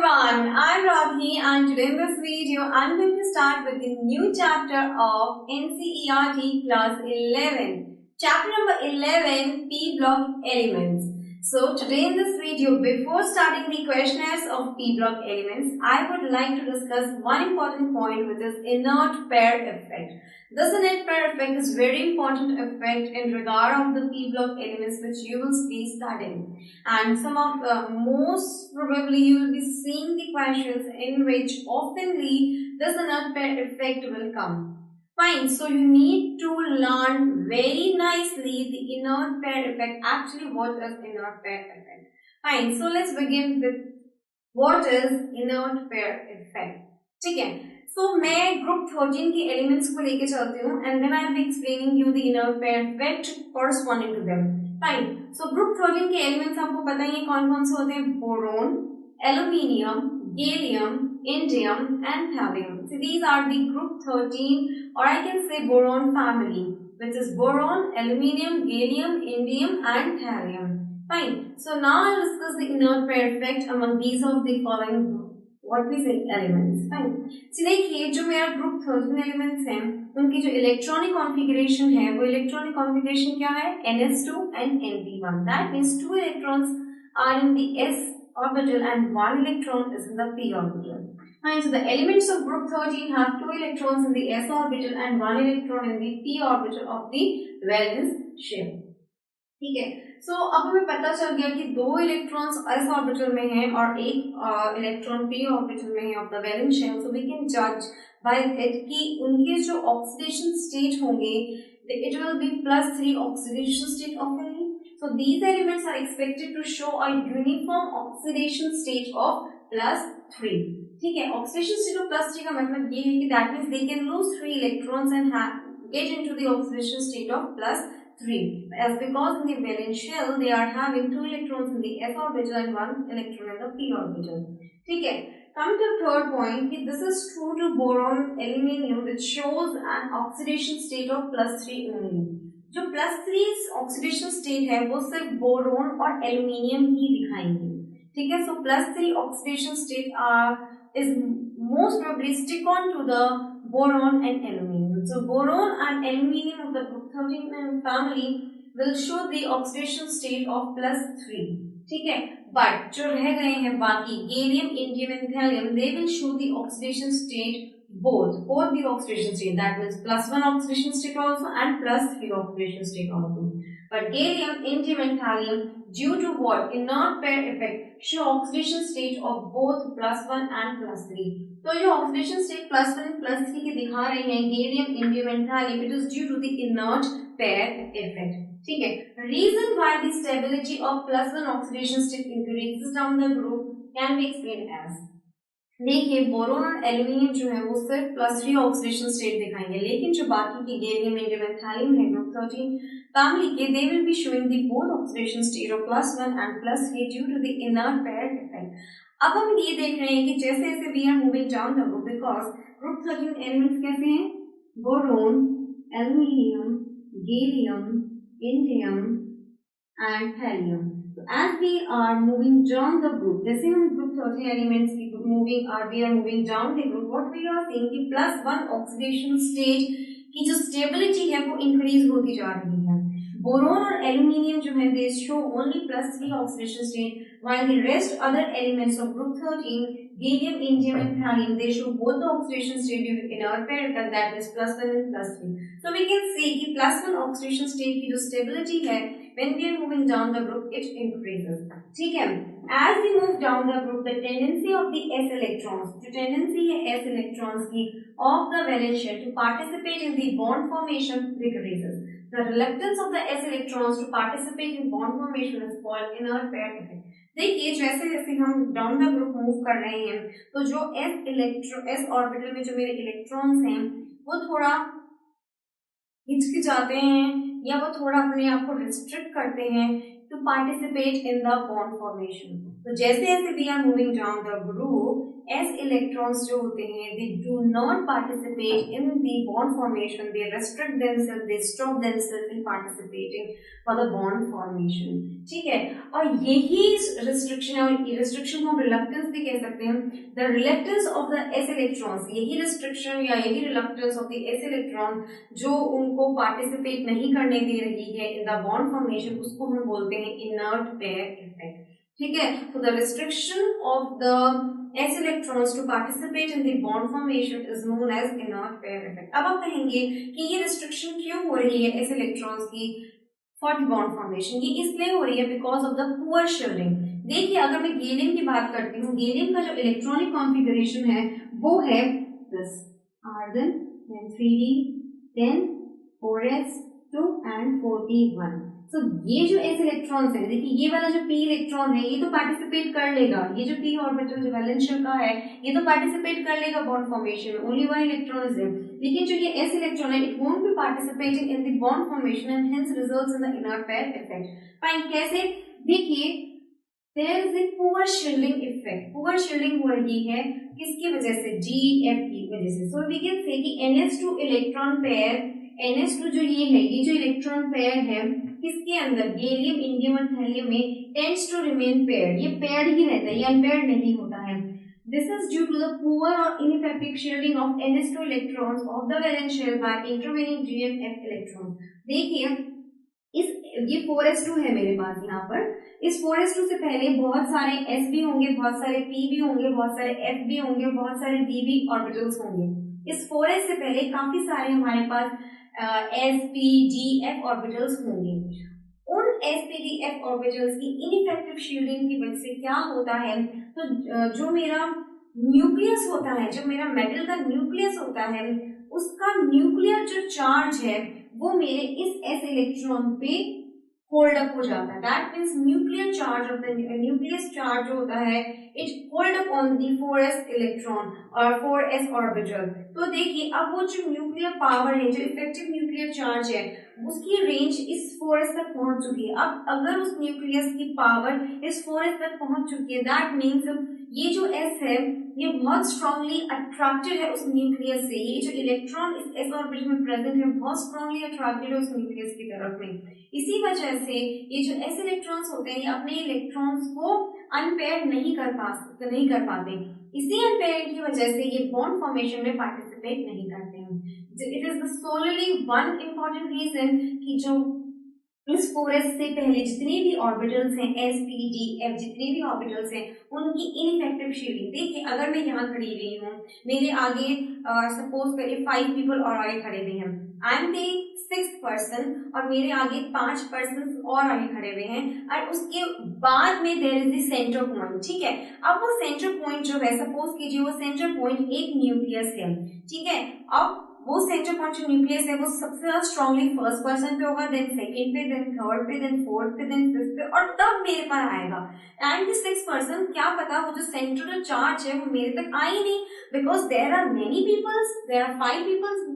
everyone, I'm Radhi and today in this video I'm going to start with the new chapter of NCERT class 11. Chapter number 11, P block elements. So today in this video, before starting the questionnaires of P block elements, I would like to discuss one important point, which is inert pair effect. This inert pair effect is very important effect in regard of the P block elements which you will be studying. And some of most probably you will be seeing the questions in which oftenly this inert pair effect will come. Fine, so you need to learn very nicely the inert pair effect. Actually, what is inert pair effect? Fine, so let's begin with what is inert pair effect. ठीक है, so मैं group 13 के elements को लेके चलती हूँ and then I will be explaining you the inert pair effect corresponding to them. Fine, so group 13 के elements आपको पता ही है कौन कौन से होते हैं? Boron, aluminium, gallium, indium and thallium. So these are the group 13 or I can say boron family, which is boron, aluminium, gallium, indium and thallium. Fine. So now I'll discuss the inert pair effect among these of the following what we say elements. Fine. So देखिए जो मेरा group 13 elements हैं उनकी जो electronic configuration है वो electronic configuration क्या है? NS2 and NP1. That means 2 electrons are in the S orbital and 1 electron is in the P orbital. Fine. So the elements of group 13 have 2 electrons in the S orbital and 1 electron in the P orbital of the valence shell. ठीक है, सो अब हमें पता चल गया कि 2 electrons s orbital में हैं और एक इलेक्ट्रॉन p ऑर्बिटल में है of the valence shell. So we can जज बाय इट कि उनके जो ऑक्सीडेशन स्टेट होंगे it will be +3 oxidation state of only. So these elements are expected to show a uniform oxidation state of +3. ठीक है, oxidation state of +3 का मतलब ये है कि that means they can lose 3 electrons and get into the oxidation state of +3, as because in the valence shell they are having 2 electrons in the s orbital and 1 electron in the p orbital. ठीक है, come to the third point कि this is true to boron, aluminium, which shows an oxidation state of +3 only. जो +3 oxidation state है वो सिर्फ boron और aluminium ही दिखाएंगे. ठीक है, so +3 oxidation state is most probably stick on to the boron and aluminium. So boron and aluminium of the group 13 family will show the oxidation state of +3. ठीक है, but जो रह गए हैं बाकी gallium, indium and thallium, they will show the oxidation state both the oxidation state. That means +1 oxidation state also and +3 oxidation state also. But gallium, indium and thallium, due to what? Inert pair effect, show oxidation state of both +1 and +3. तो जो oxidation state +1 and +3 के दिखा रहे हैं gallium, indium and thallium, it is due to the inert pair effect. ठीक है, reason why the stability of +1 oxidation state increases down the group can be explain as. देखिए boron और aluminium जो है वो सिर्फ +3 ऑक्सीडेशन स्टेट दिखाएंगे, लेकिन जो बाकी के गैलियम, इंडियम एंड थैलियम है ग्रुप 13 फैमिली के, they will be showing the both oxidation state of +1 and +3 due to the inert pair effect. अब हम ये देख रहे हैं कि जैसे जैसे we are moving down the group, because group 13 elements कैसे हैं? Boron, aluminium, gallium, indium and thallium. So as we are moving down the group, जैसे हम group 13 elements की we are moving down the group, what we are seeing कि +1 oxidation state की जो stability है वो increase होती जा रही है. बोरोन और एल्यूमिनियम जो है they show only +3 oxidation state, while the rest other elements of group 13, gallium, indium and thallium, they show both the oxidation state due to inert pair effect, that is +1 and +3. So we can see कि +1 oxidation state की जो stability है when we are moving down the group it increases. ठीक है, as we move down the group the tendency of the s electrons, जो tendency है s electrons की of the valence shell to participate in the bond formation decreases. The reluctance of the s electrons to participate in bond formation is called inert pair effect. देखिए जैसे जैसे हम down the group move कर रहे हैं तो जो s orbital में जो मेरे इलेक्ट्रॉन्स हैं वो थोड़ा हिचकिचाते हैं या वो थोड़ा अपने आप को रिस्ट्रिक्ट करते हैं to participate in the bond formation. तो जैसे जैसे we are moving down the group s electrons जो होते हैं they do not participate in the bond formation, they restrict themselves, they stop themselves in participating for the bond formation. ठीक है, और यही restriction और restriction को reluctance भी कह सकते हैं. The reluctance of the s electrons, यही restriction या यही reluctance of the s electrons जो उनको participate नहीं करने दे रही है in the bond formation, उसको हम बोलते हैं inert pair effect. ठीक है, तो the restriction of the s electrons to participate in the bond formation is known as inert pair effect. अब आप कहेंगे कि ये restriction क्यों हो रही है s electrons की for the bond formation? ये इसलिए हो रही है because of the poor shielding. देखिए, अगर मैं गैलियम की बात करती हूँ, गैलियम का जो इलेक्ट्रॉनिक कॉन्फ़िगरेशन है वो है this argon, then 3d, then 4s2 and 4p1. तो ये जो s इलेक्ट्रॉन्स है, देखिए ये वाला जो p इलेक्ट्रॉन है ये तो पार्टिसिपेट कर लेगा, ये जो p ऑर्बिटल जो वैलेंस शेल का है ये तो पार्टिसिपेट कर लेगा बॉन्ड फॉर्मेशन में, only one electron is there. लेकिन जो ये s इलेक्ट्रॉन है it won't be participating in the bond formation and hence results in the inert pair effect. Fine, कैसे? देखिए there is the poor shielding effect. Poor shielding हो रही है किसकी वजह से? GF की वजह से. सो वी कैन से कि NS2 इलेक्ट्रॉन पेयर, NS2 जो ये है, ये जो इलेक्ट्रॉन पेयर है किसके अंदर? गैलियम, इंडियम और थैलियम में टेंड्स टू रिमेन पेयर्ड. ये पेयर्ड ही रहता है, ये अनपेयर्ड नहीं होता है. This is due to the poor और ineffective shielding of NS2 electrons of the valence shell by intervening GF electron. देखिए ये 4s2 है मेरे पास यहाँ पर. इस 4s2 से पहले बहुत सारे s भी होंगे, बहुत सारे p भी होंगे, बहुत सारे f भी होंगे, बहुत सारे d भी ऑर्बिटल्स होंगे. इस 4s से पहले काफी सारे हमारे पास s p d f orbitals होंगे. उन s p d f orbitals की इनइफेक्टिव शील्डिंग की वजह से क्या होता है? तो जो मेरा न्यूक्लियस होता है, जो मेरा मेटल का न्यूक्लियस होता है, उसका न्यूक्लियर जो चार्ज है वो मेरे इस s इलेक्ट्रॉन पे होल्ड अप हो जाता है. That means nuclear charge of the nucleus charge जो होता है it hold up on the 4s electron और 4s ऑर्बिटल. तो देखिए अब वो जो न्यूक्लियर पावर है, जो इफेक्टिव न्यूक्लियर चार्ज है, उसकी रेंज इस 4s तक पहुंच चुकी है. अब अगर उस न्यूक्लियस की पावर इस 4s तक पहुंच चुकी है, दैट मीन्स ये जो s है ये बहुत स्ट्रांगली अट्रैक्टेड है उस न्यूक्लियस से. ये जो इलेक्ट्रॉन इस s ऑर्बिटल में प्रेजेंट है बहुत स्ट्रांगली अट्रैक्टेड है उस न्यूक्लियस की तरफ में. इसी वजह से ये जो s इलेक्ट्रॉन्स होते हैं ये अपने इलेक्ट्रॉन्स को अनपेयर नहीं कर पाते. इसी अनपेयर की वजह से ये बॉन्ड फॉर्मेशन में पार्टिसिपेट नहीं करते हैं. It is the solely one important reason कि जो इस 4s से पहले जितने भी ऑर्बिटल्स हैं s p d f जितने भी ऑर्बिटल्स हैं उनकी इनइफेक्टिव शील्डिंग. देखिए अगर मैं यहाँ खड़ी हुई हूँ, मेरे आगे सपोज करिए 5 पीपल और आगे खड़े हुए हैं, I am the 6th person और मेरे आगे 5 पर्सन और आगे खड़े हुए हैं और उसके बाद में there is the centre point. ठीक है, अब वो सेंटर पॉइंट जो है, सपोज कीजिए वो सेंटर पॉइंट एक न्यूक्लियस है. ठीक है, अब वो सेंटर पॉइंट जो न्यूक्लियस है वो सबसे ज्यादा स्ट्रांगली फर्स्ट पर्सन पे होगा, देन सेकंड पे, देन थर्ड पे, देन फोर्थ पे, देन फिफ्थ पे और तब मेरे पर आएगा. एंड द 6th पर्सन, क्या पता वो जो सेंट्रल चार्ज है वो मेरे तक आ ही नहीं, because there are many peoples, there are 5 peoples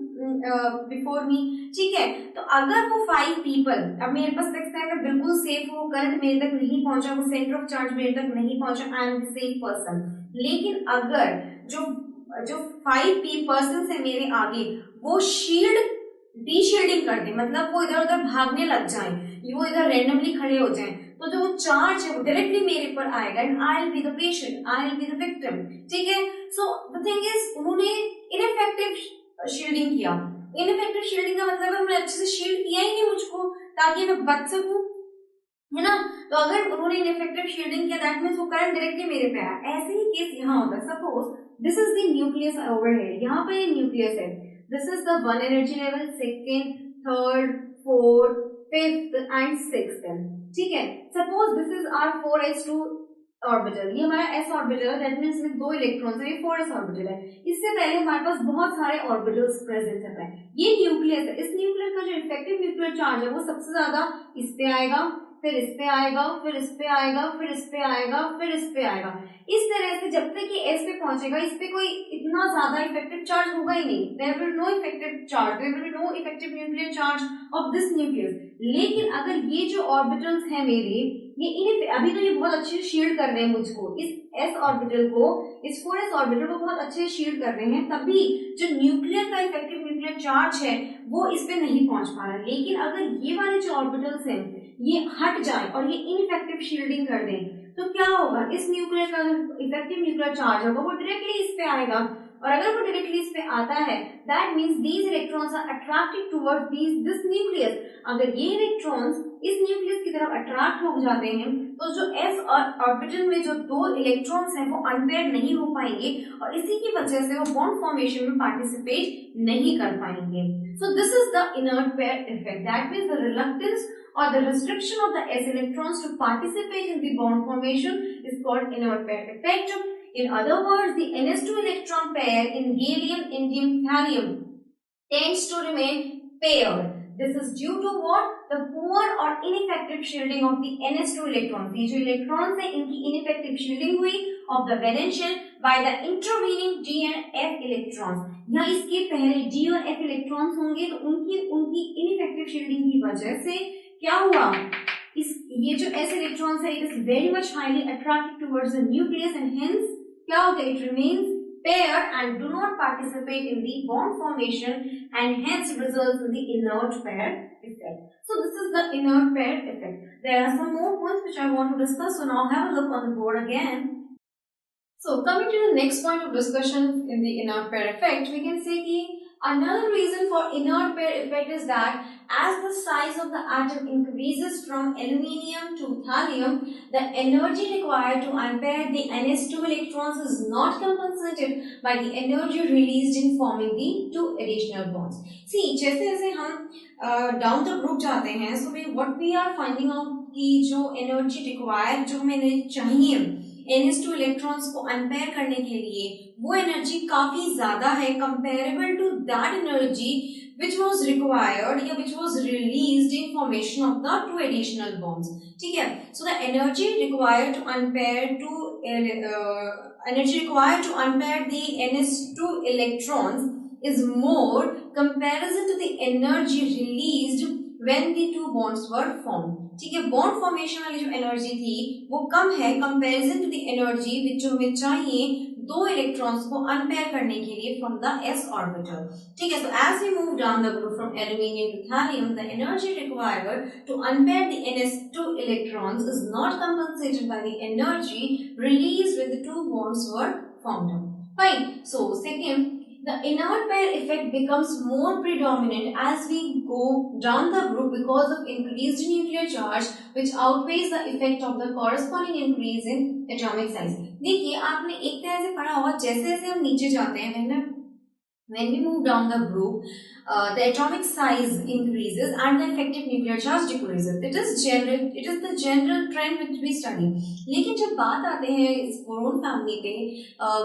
before me. ठीक है, तो अगर वो 5 पीपल, अब मेरे पास 6 है, मैं बिल्कुल सेफ हूँ, करंट मेरे तक नहीं पहुंचा, वो सेंटर ऑफ चार्ज मेरे तक नहीं पहुंचा, I am the safe person. लेकिन अगर जो 5 पर्सन है मेरे आगे वो डी-शील्डिंग कर दे, मतलब वो इधर उधर भागने लग जाए, वो इधर रैंडमली खड़े हो जाएं, तो जो वो चार्ज है वो डायरेक्टली मेरे पर आएगा and I will be the patient, I will be the victim. ठीक है, सो द थिंग इज उन्होंने इनइफेक्टिव शील्डिंग किया. इनइफेक्टिव शील्डिंग का मतलब उन्होंने अच्छे से शील्ड किया ही नहीं मुझको ताकि मैं बच सकूं, है ना. तो अगर उन्होंने इनइफेक्टिव शील्डिंग किया दैट मींस वो करंट डायरेक्टली मेरे पे आया. ऐसे ही केस यहाँ होता है. Suppose this is the nucleus over here, यहाँ पे ये न्यूक्लियस है, this is the 1 energy level, 2nd, 3rd, 4th, 5th and 6th. ठीक है, suppose this is our 4s2 orbital, ये हमारा s ऑर्बिटल है, दैट मींस इसमें 2 इलेक्ट्रॉन्स है, ये 4s ऑर्बिटल है. इससे पहले हमारे पास बहुत सारे ऑर्बिटल्स प्रेजेंट है. ये न्यूक्लियस है, इस न्यूक्लियस का जो इफेक्टिव न्यूक्लियर चार्ज है वो सबसे ज्यादा इस पे आएगा, फिर इस पे आएगा, फिर इस पे आएगा, फिर इस पे आएगा, फिर इस पे आएगा. इस तरह से जब तक ये s पे पहुंचेगा इस पे कोई इतना ज्यादा इफेक्टिव चार्ज होगा ही नहीं. There will no effective charge, there will no effective nuclear charge of this nucleus. लेकिन अगर ये जो ऑर्बिटल्स हैं मेरे, ये अभी तो ये बहुत अच्छे शील्ड कर रहे हैं मुझको, इस s ऑर्बिटल को इस 4s ऑर्बिटल को बहुत अच्छे से शील्ड कर रहे हैं, तभी जो न्यूक्लियर का इफेक्टिव न्यूक्लियर चार्ज है वो इस पे नहीं पहुंच पा रहा। लेकिन अगर ये वाले जो ऑर्बिटल्स हैं ये हट जाए और ये इनइफेक्टिव शील्डिंग कर दें तो क्या होगा, इस न्यूक्लियर का इफेक्टिव न्यूक्लियर चार्ज होगा वो डायरेक्टली इस पे आएगा, और अगर वो डायरेक्टली इस पे आता है that means these electrons are attracted towards this nucleus. अगर ये इलेक्ट्रॉन्स इस न्यूक्लियस की तरफ अट्रैक्ट हो जाते हैं तो जो s ऑर्बिटल में जो दो इलेक्ट्रॉन्स हैं वो अनपेयर्ड नहीं हो पाएंगे और इसी की वजह से वो बॉन्ड फॉर्मेशन में पार्टिसिपेट नहीं कर पाएंगे। So this is the inert pair effect, that means the reluctance or the restriction of the s electrons to participate in the bond formation is called inert pair effect. In other words, the ns2 electron pair in gallium, indium, thallium tends to remain paired. This is due to what? The poor or ineffective shielding of the ns2 electrons. ये जो electrons हैं इनकी ineffective shielding हुई of the valence shell by the intervening d and f electrons. यहाँ इसके पहले d और f electrons होंगे तो उनकी ineffective shielding की वजह से क्या हुआ, इस ये जो s electrons है it is very much highly attracted towards the nucleus and hence क्या होगा, it remains paired and do not participate in the bond formation and hence results in the inert pair effect. So this is the inert pair effect. There are some more points which I want to discuss, so now have a look on the board again. So coming to the next point of discussion in the inert pair effect, we can say कि another reason for inert pair effect is that as the size of the atom increases from aluminium to thallium, the energy required to unpair the ns2 electrons is not compensated by the energy released in forming the two additional bonds. See, जैसे जैसे हम down the group जाते हैं, so what we are finding out कि जो energy required जो हमें चाहिए ns2 इलेक्ट्रॉन्स को अनपेयर करने के लिए वो एनर्जी काफी ज्यादा है comparable to that energy which was required या which was released in formation of the two additional bonds. ठीक है, so the energy required to unpair the ns2 electrons is more comparison to the energy released when the two bonds were formed. ठीक है, bond formation वाली जो energy थी वो कम है comparison to the energy which जो हमें चाहिए दो इलेक्ट्रॉन्स को अनपेयर करने के लिए फ्रॉम द s ऑर्बिटल. ठीक है, so as we move down the group from aluminium to thallium the energy required to unpair the ns2 electrons is not compensated by the energy released when the two bonds were formed. Fine. So second, the inert pair effect becomes more predominant as we go down the group because of increased nuclear charge which outweighs the effect of the corresponding increase in atomic size. देखिए आपने एक तरह से पढ़ा होगा जैसे जैसे हम नीचे जाते हैं when we move down the group the atomic size increases and the effective nuclear charge decreases. It is the general trend which we study. लेकिन जब बात आते हैं इस बोरोन फैमिली पे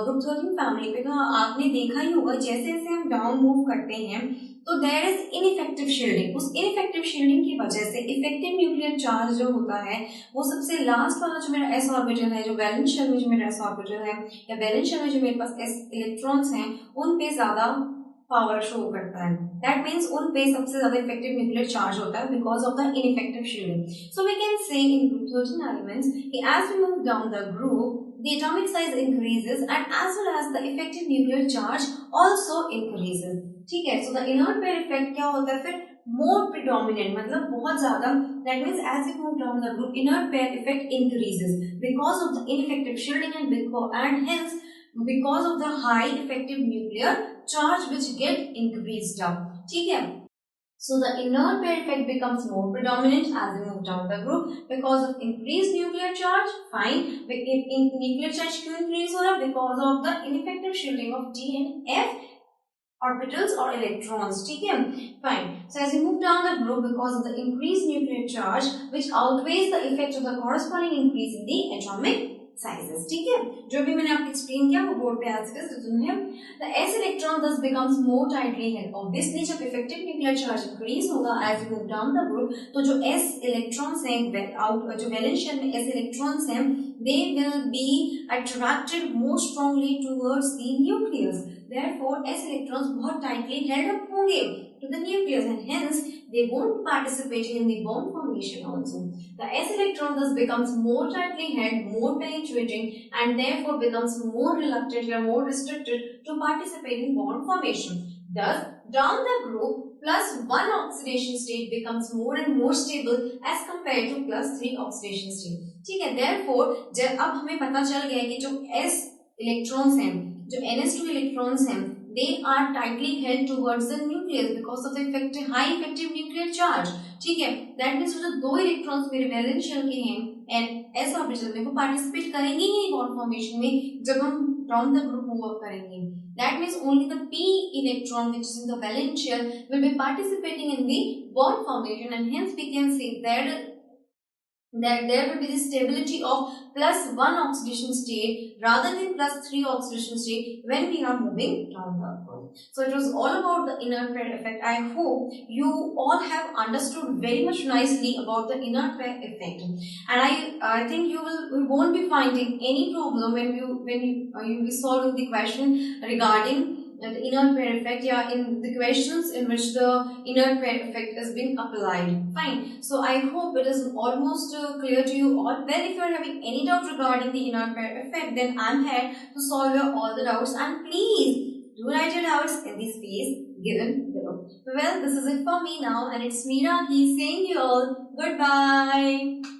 ग्रुप 13 फैमिली पे तो आपने देखा ही होगा जैसे जैसे हम डाउन मूव करते हैं तो देयर इज इनइफेक्टिव शील्डिंग. उस इनइफेक्टिव शील्डिंग की वजह से इफेक्टिव न्यूक्लियर चार्ज जो होता है वो सबसे लास्ट वाला जो मेरा s ऑर्बिटल है, जो वैलेंस शेल में जो मेरा s ऑर्बिटल है या वैलेंस शेल में जो मेरे पास s इलेक्ट्रॉन्स हैं उन पे ज्यादा पावर शो करता है. दैट मीन्स उन पे सबसे ज्यादा इफेक्टिव न्यूक्लियर चार्ज होता है because of the ineffective shielding. So we can say in group 13 elements कि as we move down the group the atomic size increases and as well as the effective nuclear charge also increases. ठीक है, so the inert pair effect क्या होता है फिर more predominant मतलब बहुत ज्यादा. That means as we move down the group inert pair effect increases because of the ineffective shielding and hence because of the high effective nuclear charge which get increased up. ठीक है, so the inert pair effect becomes more predominant as we move down the group because of increased nuclear charge. Fine, nuclear charge क्यों increase हो रहा है because of the ineffective shielding of d and f orbitals or electrons. ठीक है, fine. So as we move down the group because of the increased nuclear charge which outweighs the effect of the corresponding increase in the atomic sizes. ठीक है, जो भी मैंने आपको explain किया वो बोर्ड पे एज इट इज रिटन है. The s electron thus becomes more tightly held. Obviously जब effective nuclear charge increase होगा as we move down the group तो जो s electrons हैं जो वैलेंस शेल में s electrons हैं they will be attracted more strongly towards the nucleus. Therefore, s electrons बहुत tightly held up होंगे to the nucleus and hence they won't participate in the bond formation also. The s electron thus becomes more tightly held, more penetrating, and therefore becomes more reluctant or more restricted to participate in bond formation. Thus, down the group, +1 oxidation state becomes more and more stable as compared to +3 oxidation state. ठीक है, therefore जब अब हमें पता चल गया कि जो s इलेक्ट्रॉन्स हैं, जो ns2 इलेक्ट्रॉन्स हैं, they are tightly held towards the nucleus because of the high effective nuclear charge. ठीक है, that means जो दो इलेक्ट्रॉन्स मेरे वैलेंस शेल के हैं एंड s ऑर्बिटल में वो पार्टिसिपेट करेंगे ही नहीं बॉन्ड फॉर्मेशन में जब हम down the group move up करेंगे. That means only the p electron which is in the valence shell will be participating in the bond formation, and hence we can say that there will be the stability of +1 oxidation state rather than +3 oxidation state when we are moving down the group. So it was all about the inert pair effect. I hope you all have understood very much nicely about the inert pair effect, and I think you won't be finding any problem when you be solving the question regarding the inert pair effect, yeah, in the questions in which the inert pair effect has been applied. Fine. So I hope it is almost clear to you all. Well, if you are having any doubt regarding the inert pair effect, then I'm here to solve your all the doubts, and please do write your doubts in the space given below. Well, this is it for me now, and it's Meera. He's saying you all goodbye.